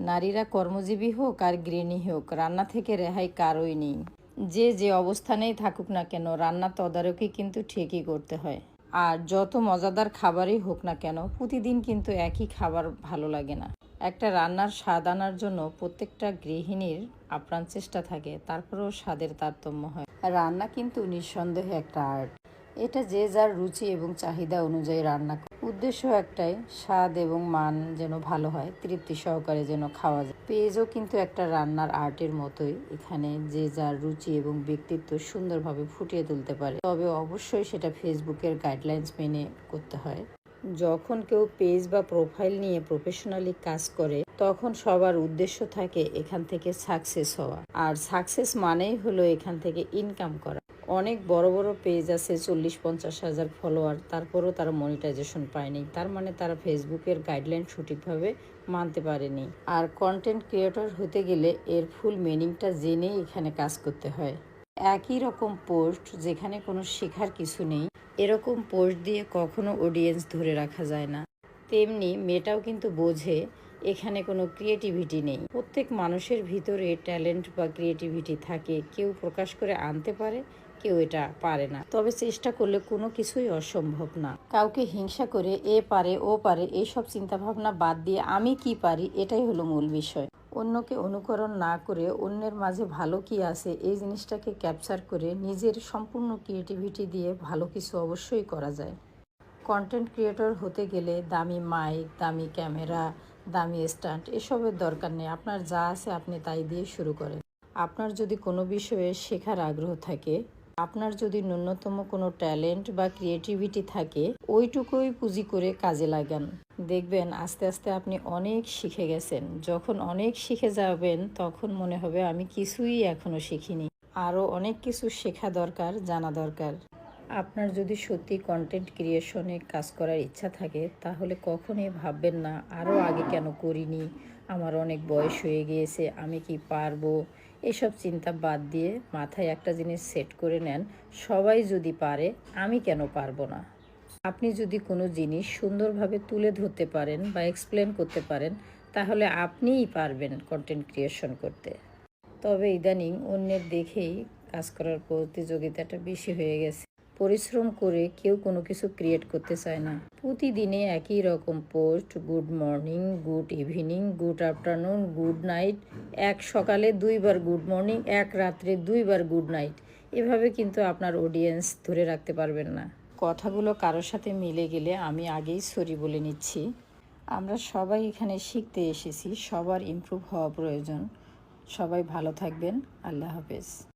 নারীরা কর্মজীবী হোক আর গৃহিণী হোক, রান্না থেকে রেহাই কারোই নেই। যে যে অবস্থানেই থাকুক না কেন, রান্নার তদারকি কিন্তু ঠিকই করতে হয়। আর যত মজাদার খাবারই হোক না কেন, প্রতিদিন কিন্তু একই খাবার ভালো লাগে না। একটা রান্নার স্বাদ আনার জন্য প্রত্যেকটা গৃহিণীর আপ্রাণ চেষ্টা থাকে, তারপরেও স্বাদের তারতম্য হয়। রান্না কিন্তু নিঃসন্দেহে একটা আর্ট। এটা যে যার রুচি এবং চাহিদা অনুযায়ী রান্না করে। উদ্দেশ্য একটাই, স্বাদ এবং মান যেন ভালো হয়, তৃপ্তি সহকারে যেন খাওয়া যায়। পেঁয়াজও কিন্তু একটা রান্নার আর্টের মতোই। এখানে যে যার রুচি এবং ব্যক্তিত্ব সুন্দরভাবে ফুটিয়ে তুলতে পারে, তবে অবশ্যই সেটা ফেসবুকের গাইডলাইন্স মেনে করতে হয়। যখন কেউ পেজ বা প্রোফাইল নিয়ে প্রফেশনালি কাজ করে, তখন সবার উদ্দেশ্য থাকে এখান থেকে সাকসেস হওয়া। আর সাকসেস মানেই হলো এখান থেকে ইনকাম করা। অনেক বড় বড় পেজ আছে, 40-50 হাজার ফলোয়ার, তারপরও তারা মনিটাইজেশন পায়নি। তার মানে তারা ফেসবুকের গাইডলাইন সঠিকভাবে মানতে পারেনি। আর কন্টেন্ট ক্রিয়েটর হতে গেলে এর ফুল মিনিংটা জেনেই এখানে কাজ করতে হয়। একই রকম পোস্ট যেখানে কোনো শেখার কিছু নেই, এরকম পোস্ট দিয়ে কখনো অডিয়েন্স ধরে রাখা যায় না। তেমনি মেয়েটাও কিন্তু বোঝে এখানে কোনো ক্রিয়েটিভিটি নেই। প্রত্যেক মানুষের ভিতরে ট্যালেন্ট বা ক্রিয়েটিভিটি থাকে, কেউ প্রকাশ করে আনতে পারে, কেউ এটা পারে না। তবে চেষ্টা করলে কোনো কিছুই অসম্ভব না। কাউকে হিংসা করে এ পারে ও পারে এইসব চিন্তাভাবনা বাদ দিয়ে আমি কি পারি, এটাই হলো মূল বিষয়। অন্যকে অনুকরণ না করে অন্যের মাঝে ভালো কি আছে এই জিনিসটাকে ক্যাপচার করে নিজের সম্পূর্ণ ক্রিয়েটিভিটি দিয়ে ভালো কিছু অবশ্যই করা যায়। কন্টেন্ট ক্রিয়েটর হতে গেলে দামি মাইক, দামি ক্যামেরা, দামি স্ট্যান্ড এসবের দরকার নেই। আপনার যা আছে আপনি তাই দিয়ে শুরু করেন। আপনার যদি কোনো বিষয়ে শেখার আগ্রহ থাকে, আপনার যদি ন্যূনতম কোনো ট্যালেন্ট বা ক্রিয়েটিভিটি থাকে, ওইটুকুই পুঁজি করে কাজে লাগান। দেখবেন আস্তে আস্তে আপনি অনেক শিখে গেছেন। যখন অনেক শিখে যাবেন তখন মনে হবে আমি কিছুই এখনও শিখিনি, আরও অনেক কিছু শেখা দরকার, জানা দরকার। আপনার যদি সত্যি কন্টেন্ট ক্রিয়েশনে কাজ করার ইচ্ছা থাকে, তাহলে কখনোই ভাববেন না আরও আগে কেন করিনি, আমার অনেক বয়স হয়ে গিয়েছে, আমি কি পারবো। এসব চিন্তা বাদ দিয়ে মাথায় একটা জিনিস সেট করে নেন, সবাই যদি পারে আমি কেন পারবো না। আপনি যদি কোনো জিনিস সুন্দরভাবে তুলে ধরতে পারেন বা এক্সপ্লেন করতে পারেন, তাহলে আপনিই পারবেন কন্টেন্ট ক্রিয়েশন করতে। তবে ইদানিং অন্যের দেখেই কাজ করার প্রতিযোগিতাটা বেশি হয়ে গেছে। পরিশ্রম করে কেউ কোনো কিছু ক্রিয়েট করতে চায় না। প্রতিদিনে একই রকম post, good morning, good evening, good afternoon, good night, এক সকালে 2বার গুড মর্নিং, এক রাত্রে 2বার গুড নাইট। এভাবে কিন্তু আপনার অডিয়েন্স ধরে রাখতে পারবেন না। কথাগুলো কারোর সাথে মিলে গেলে আমি আগেই সরি বলে নিচ্ছি। আমরা সবাই এখানে শিখতে এসেছি, সবার ইমপ্রুভ হওয়া প্রয়োজন। সবাই ভালো থাকবেন। আল্লাহ হাফেজ।